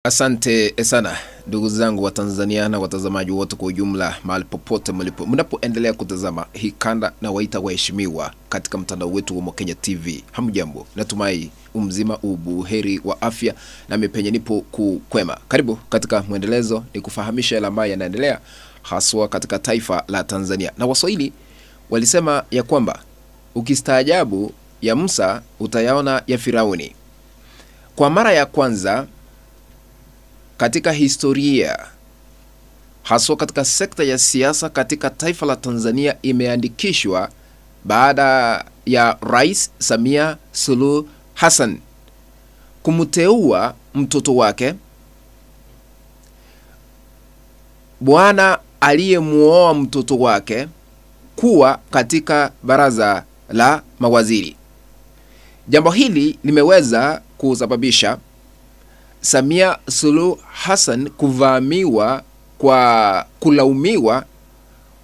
Asante sana ndugu zangu wa Tanzania na watazamaji wote kwa ujumla mahali popote mlipo. Mnapoendelea kutazama hii kanda na waita waheshimiwa katika mtandao wetu wa Mokenya TV. Hamjambo, natumai umzima ubuheri wa afya na mipenye nipo kukwema. Karibu katika mwendelezo ni kufahamisha yale ambayo yanaendelea haswa katika taifa la Tanzania. Na Waswahili walisema ya kwamba ukistaajabu ya Musa utayaona ya Firauni. Kwa mara ya kwanza katika historia haswa katika sekta ya siasa katika taifa la Tanzania imeandikishwa baada ya Rais Samia Suluhu Hassan kumteua mtoto wake, bwana aliyemuoa mtoto wake, kuwa katika baraza la mawaziri. Jambo hili limeweza kusababisha Samia Suluhu Hassan kuvamiwa kwa kulaumiwa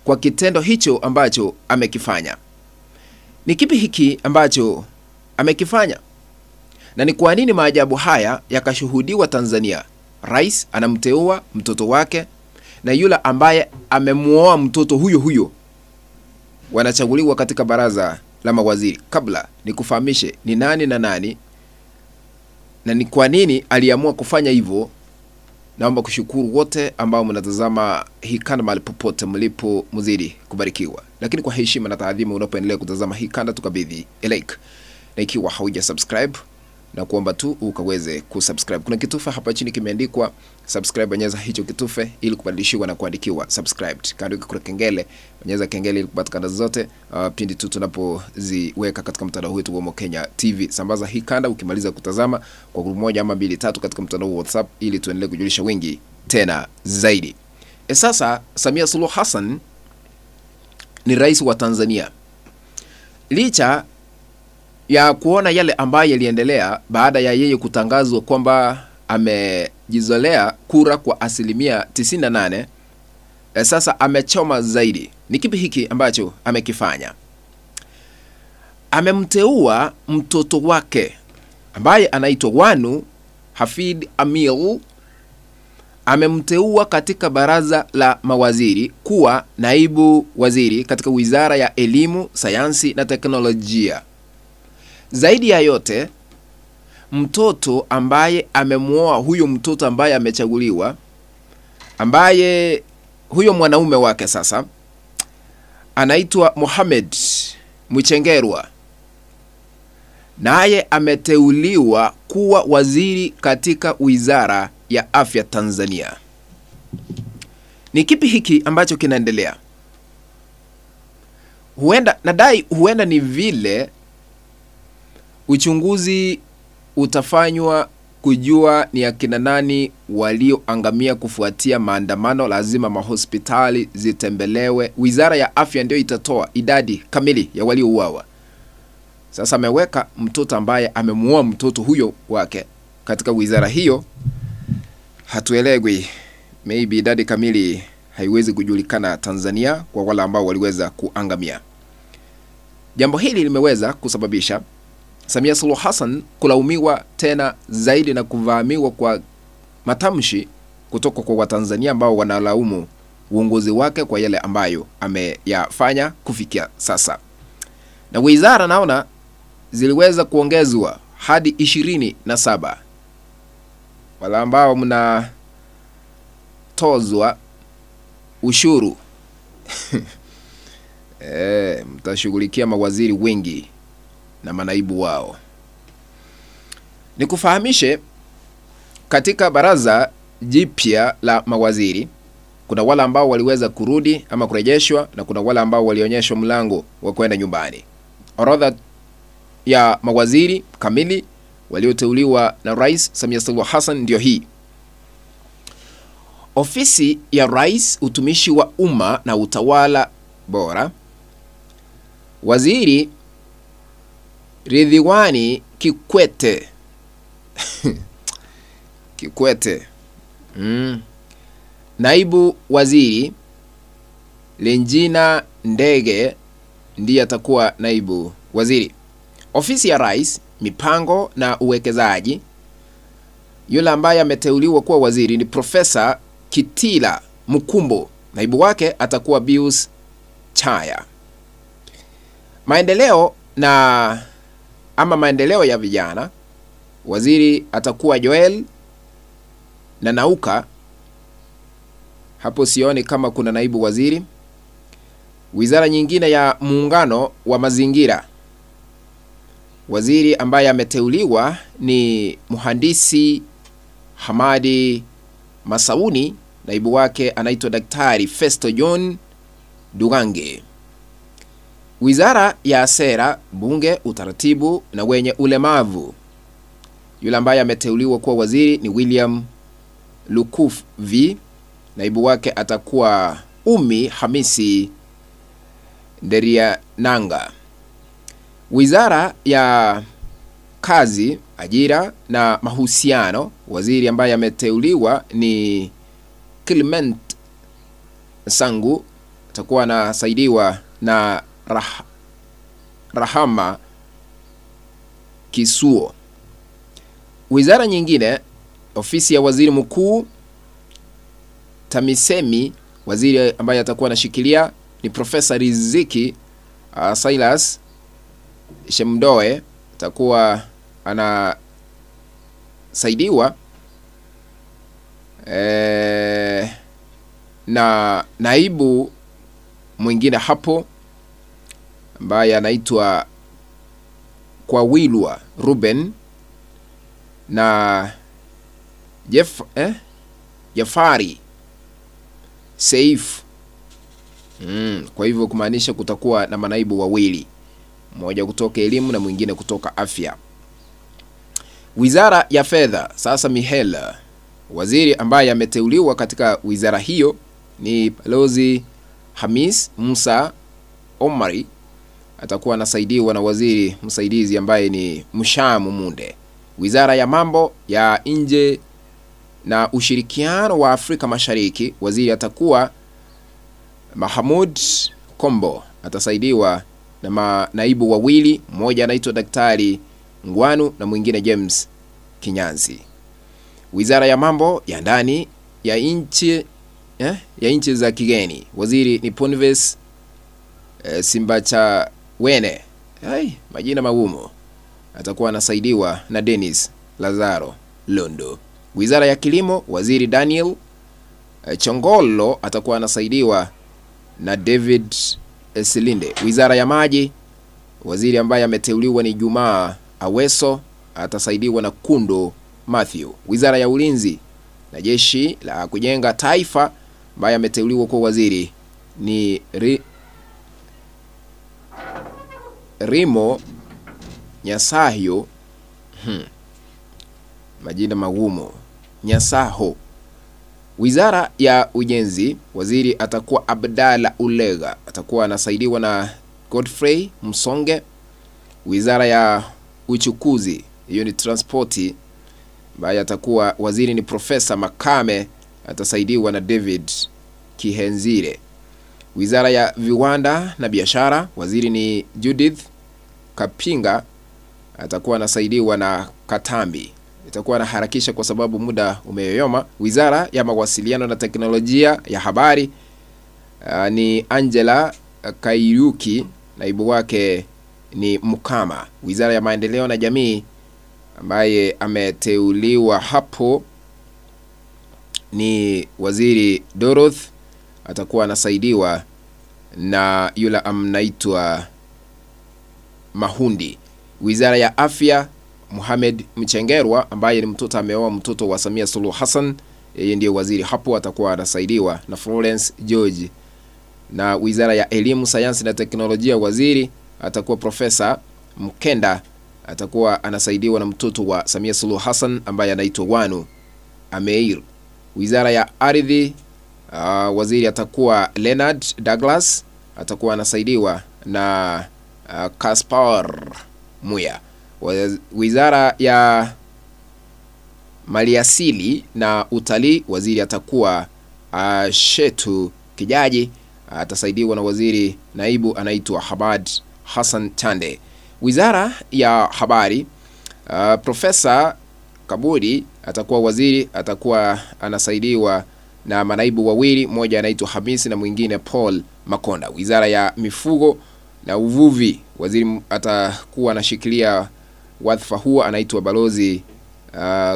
kwa kitendo hicho ambacho amekifanya. Ni kipi hiki ambacho amekifanya? Na ni kwa nini maajabu haya yakashuhudiwa Tanzania? Rais anamteua mtoto wake na yule ambaye amemuoa mtoto huyo wanachaguliwa katika baraza la mawaziri. Kabla nikufahamishe ni nani na nani na ni kwa nini aliamua kufanya hivyo, naomba kushukuru wote ambao mnatazama hii kanda mahali popote mlipo, mzidi kubarikiwa. Lakini kwa heshima na taadhima unapoendelea kutazama hii kanda, tukabidhi like, na ikiwa hauja subscribe na kuomba tu ukaweze kusubscribe. Kuna kitufe hapa chini kimeandikwa subscribe, bonyeza hicho kitufe ili kubadilishiwa na kuandikiwa subscribed. Kando kuna kengele, bonyeza kengele ili kupata kanda zote pindi tu tunapoziweka katika mtandao wetu wa Mokenya TV. Sambaza hii kanda ukimaliza kutazama kwa grupu moja ama 2 3 katika mtandao wa WhatsApp ili tuendelee kujulisha wengi tena zaidi. Sasa Samia Suluhu Hassan ni rais wa Tanzania. Licha ya kuona yale ambayo yaliendelea baada ya yeye kutangazwa kwamba amejizolea kura kwa 98%, sasa amechoma zaidi. Ni kipi hiki ambacho amekifanya? Amemteua mtoto wake ambaye anaitwa Wanu Hafidh Amil, amemteua katika baraza la mawaziri kuwa naibu waziri katika wizara ya elimu, sayansi na teknolojia. Zaidi ya yote, mtoto ambaye amemuoa huyo mtoto ambaye amechaguliwa, ambaye huyo mwanaume wake sasa anaitwa Mohamed Mchengerwa, naye ameteuliwa kuwa waziri katika wizara ya afya Tanzania. Ni kipi hiki ambacho kinaendelea? Huenda ni vile uchunguzi utafanywa kujua ni akina nani walioangamia kufuatia maandamano. Lazima mahospitali zitembelewe. Wizara ya afya ndio itatoa idadi kamili ya waliouawa. Sasa ameweka mtoto ambaye amemuoa mtoto huyo wake katika wizara hiyo. Hatuelewi, maybe idadi kamili haiwezi kujulikana Tanzania kwa wale ambao waliweza kuangamia. Jambo hili limeweza kusababisha Samia Suluhu Hassan kulaumiwa tena zaidi na kuvamiwa kwa matamshi kutoka kwa Watanzania ambao wanalaumu uongozi wake kwa yale ambayo ameyafanya kufikia sasa. Na wizara naona ziliweza kuongezwa hadi 27. Wala ambao mnatozwa ushuru mtashughulikia mawaziri wengi na manaibu wao. Nikufahamishe katika baraza jipya la mawaziri kuna wale ambao waliweza kurudi ama kurejeshwa na kuna wale ambao walionyeshwa mlango wa kwenda nyumbani. Orodha ya mawaziri kamili walioteuliwa na Rais Samia Suluhu Hassan ndio hii. Ofisi ya Rais, utumishi wa umma na utawala bora, Waziri Ridhiwani Kikwete Kikwete. Naibu waziri Lenjina Ndege ndiye atakuwa naibu waziri. Ofisi ya Rais, mipango na uwekezaji, Yule ambaye ameteuliwa kuwa waziri ni Profesa Kitila Mukumbo. Naibu wake atakuwa Pius Chaya. Maendeleo ya vijana, waziri atakuwa Joel Nanauka. Hapo sioni kama kuna naibu waziri. Wizara nyingine ya muungano wa mazingira, waziri ambaye ameteuliwa ni Mhandisi Hamadi Masauni. Naibu wake anaitwa Daktari Festo John Dugange. Wizara ya sera, bunge, utaratibu na wenye ulemavu, yule ambaye ameteuliwa kuwa waziri ni William Lukuvi. Naibu wake atakuwa Umi Hamisi Nderiananga. Wizara ya kazi, ajira na mahusiano, waziri ambaye ameteuliwa ni Clement Sangu. Atakuwa anasaidiwa na Rahama Kisuo. Wizara nyingine, ofisi ya waziri mkuu, TAMISEMI, waziri ambaye atakuwa anashikilia ni Profesa Riziki Silas Shemdoe. Atakuwa anasaidiwa na naibu mwingine hapo ambaye anaitwa Kwawilwa Ruben na Jafari Saif. Kwa hivyo kumaanisha kutakuwa na manaibu wawili, mmoja kutoka elimu na mwingine kutoka afya. Wizara ya fedha, sasa Mihela, waziri ambaye ameteuliwa katika wizara hiyo ni Balozi Hamis Musa Omari. Atakuwa anasaidiwa na waziri msaidizi ambaye ni Mushamu Munde. Wizara ya mambo ya nje na ushirikiano wa Afrika Mashariki, waziri atakuwa Mahamud Kombo. Atasaidiwa na manaibu wawili, mmoja anaitwa Daktari Ngwanu na mwingine James Kinyanzi. Wizara ya mambo ya ndani ya nchi za kigeni, waziri ni Ponves Simbachawene. Majina magumu. Atakuwa anasaidiwa na Dennis Lazaro Londo. Wizara ya kilimo, waziri Daniel Chongolo atakuwa anasaidiwa na David Silinde. Wizara ya maji, waziri ambaye ameteuliwa ni Jumaa Aweso. Atasaidiwa na Kundo Matthew. Wizara ya ulinzi na jeshi la kujenga taifa, ambaye ameteuliwa kwa waziri ni Rimo Nyasahyo. Majina magumu. Nyasaho. Wizara ya ujenzi, waziri atakuwa Abdalla Ulega. Atakuwa anasaidiwa na Godfrey Msonge. Wizara ya uchukuzi, hiyo ni transporti, ambaye atakuwa waziri ni Profesa Makame. Atasaidiwa na David Kihenzire. Wizara ya viwanda na biashara, waziri ni Judith Kapinga. Atakuwa anasaidiwa na Katambi. Itakuwa na harakisha kwa sababu muda umeyoyoma. Wizara ya mawasiliano na teknolojia ya habari, ni Angela Kairuki. Naibu wake ni Mukama. Wizara ya maendeleo na jamii, ambaye ameteuliwa hapo ni waziri Doroth. Atakuwa anasaidiwa na yule amnaitwa Mahundi. Wizara ya afya, Mohamed Mchengerwa, ambaye ni mtoto ameoa mtoto wa Samia Suluhu Hassan. Yeye ndiye waziri hapo. Atakuwa anasaidiwa na Florence George. Na wizara ya elimu, sayansi na teknolojia, waziri atakuwa Profesa Mkenda. Atakuwa anasaidiwa na mtoto wa Samia Suluhu Hassan ambaye anaitwa Wanu Ameir. Wizara ya ardhi, waziri atakuwa Leonard Douglas. Atakuwa anasaidiwa na Kaspar Muya. Wizara ya maliasili na utalii, waziri atakuwa Shetu Kijaji. Atasaidiwa na waziri naibu anaitwa Habad Hassan Chande. Wizara ya habari, Profesa Kabudi atakuwa waziri, atakuwa anasaidiwa na manaibu wawili, mmoja anaitwa Hamisi na mwingine Paul Makonda. Wizara ya mifugo na uvuvi, waziri atakuwa anashikilia wadhifa huo anaitwa Balozi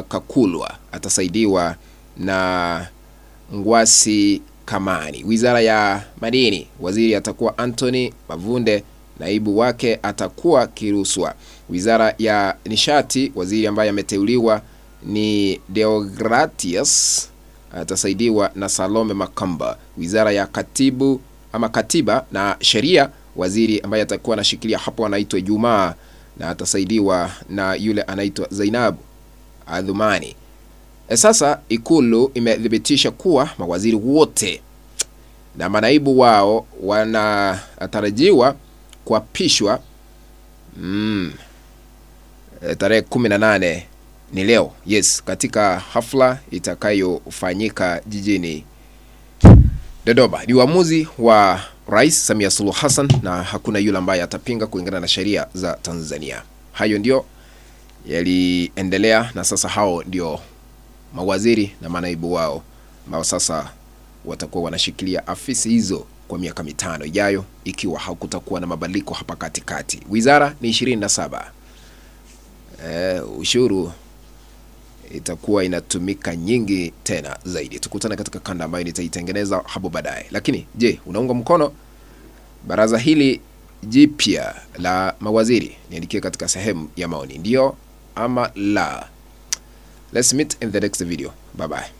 Kakulwa, atasaidiwa na Ngwasi Kamani. Wizara ya madini, waziri atakuwa Anthony Mavunde, naibu wake atakuwa Kiruswa. Wizara ya nishati, waziri ambaye ameteuliwa ni Deogratius, atasaidiwa na Salome Makamba. Wizara ya katiba na sheria, waziri ambaye atakuwa anashikilia hapo anaitwa Juma na atasaidiwa na yule anaitwa Zainab Adhumani. Sasa Ikulu imethibitisha kuwa mawaziri wote na manaibu wao wanatarajiwa kuapishwa tarehe 18 ni leo. Yes, katika hafla itakayofanyika jijini Dodoma. Ni uamuzi wa Rais Samia Suluhu Hassan na hakuna yule ambaye atapinga kulingana na sheria za Tanzania. Hayo ndio yaliendelea na sasa hao ndio mawaziri na manaibu wao ambao sasa watakuwa wanashikilia afisi hizo kwa miaka 5 ijayo ikiwa hakutakuwa na mabadiliko hapa katikati. Wizara ni 27. Ushuru itakuwa inatumika nyingi tena zaidi. Tukutane katika kanda ambayo nitaitengeneza hapo baadaye. Lakini je, unaunga mkono baraza hili jipya la mawaziri? Niandikie katika sehemu ya maoni, ndio ama la. Let's meet in the next video. Bye bye.